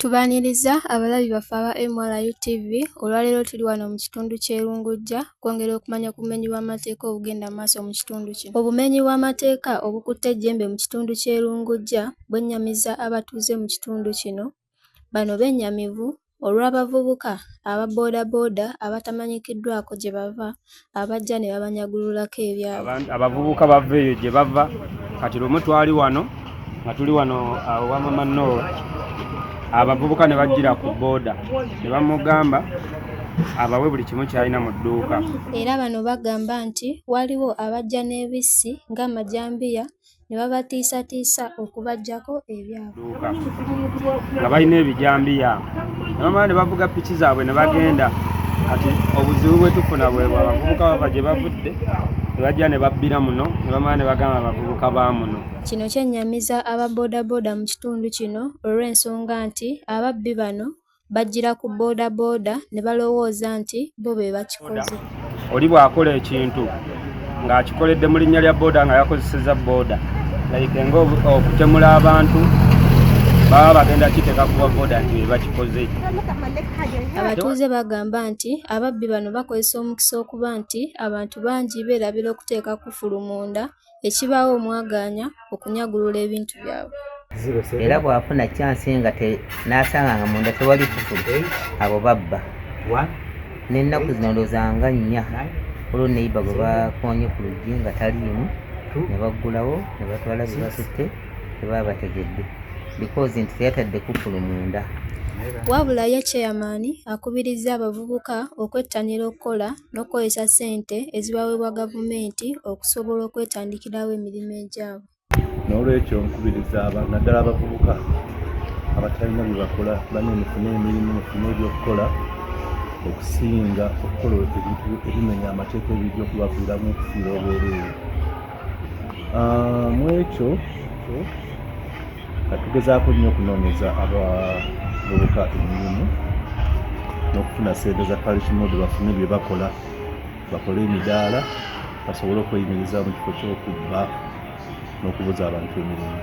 Tubaaniriza abalabi baffe aba MRU TV. Olwaleero tuli wano mu kitundu ky'e Lungujja kwongera okumanya ku bumenyi bw'amateeka obugenda maaso mu kitundu kino. Obumenyi bw'amateeka obukutte ejjembe mu kitundu ky'e Lungujja bwennyamiza abatuuze mu kitundu kino. Bano bennyamivu olw'abavubuka aba boodabooda abatamanyikiddwako gye bava abajja ne babanyagululako ebyabwe. Abavubuka bava eyo gye bava kati lumu twali wano nga tuli wano awa Mama Noah. Abavubuka ne bajjira ku booda ne bamugamba abawe buli kimu kyalina mu dduuka. Era bano bagamba nti waliwo abajja n'ebissi ng'amajambiya ne babatiisatiisa okubaggyako ebyabwe. Nga balina ebijambiya ne bamala ne bavuga piki zaabwe ne bagenda. Kati obuzibu bwe tufuna bwe abavubuka bava gye bavudde ne bajja ne babbira muno ne bamala ne bagamba abavubuka ba muno. Kino kyennyamiza aba boodabooda mu kitundu kino olw'ensonga nti ababbi bano bajjira ku boodabooda ne balowooza nti bo be bakikoze. Oli bw'akola ekintu ng'akikoledde mu linnya lya booda nga yakozesezza booda like okutemula abantu baba bagenda kiteeka kuba booda nti be bakikoze. Abatuuze bagamba nti ababbi bano bakozesa omukisa okuba nti abantu bangi beerabira okuteeka kufulu munda ekibaawo omwagaanya okunyagulula ebintu byabwe. Era bw'afuna kyansi nga n'asanga nga munda tewali kufulu abo babba. N'ennaku zino ndowooza nnya olwo neiba gwe bakoonye ku luggi nga taliimu ne baggulawo ne batwala bye basutte tebaba bategedde because nti teyatadde kufulu munda. Wabula ye chairman akubiriza abavubuka okwettanira okukola n'okukozesa ssente ezibaweebwa gavumenti okusobola okwetandikirawo emirimu egyabwe. N'olwekyo nkubiriza naddala abavubuka abatalina bye bakola bane mufune emirimu mufune ebyokukola okusinga okukola ebintu ebimenya amateeka ebijja okubaviiramu okufiira obwereere. Mu ekyo katugezaako nnyo okunoonyeza abavubuka emirimu n'okufuna ssente za kalishimodo bafune bye bakola bakole emidaala basobole okweyimiriza mu kifo ky'okubba n'okubuza abantu emirimu.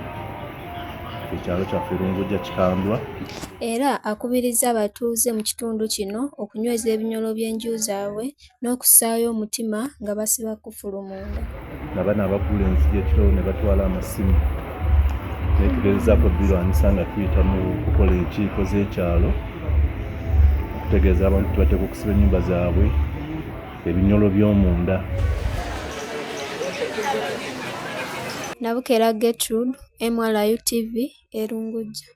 Ekyalo kyaffe Lungujja kikandwa. Era akubiriza abatuuze mu kitundu kino okunyweza ebinyolo by'enju zaabwe n'okussaayo omutima nga basiba kufulu munda. Nabano abaggula enzigi ekiro ne batwala amasimu neetegeerezaako birwanisa nga tuyita mu kukola enkiiko z'ekyalo okutegeeza abantu tebateeka okusiba ennyumba zaabwe ebinyolo by'omunda. Nabukera Gertrude, MRU TV, e Lungujja.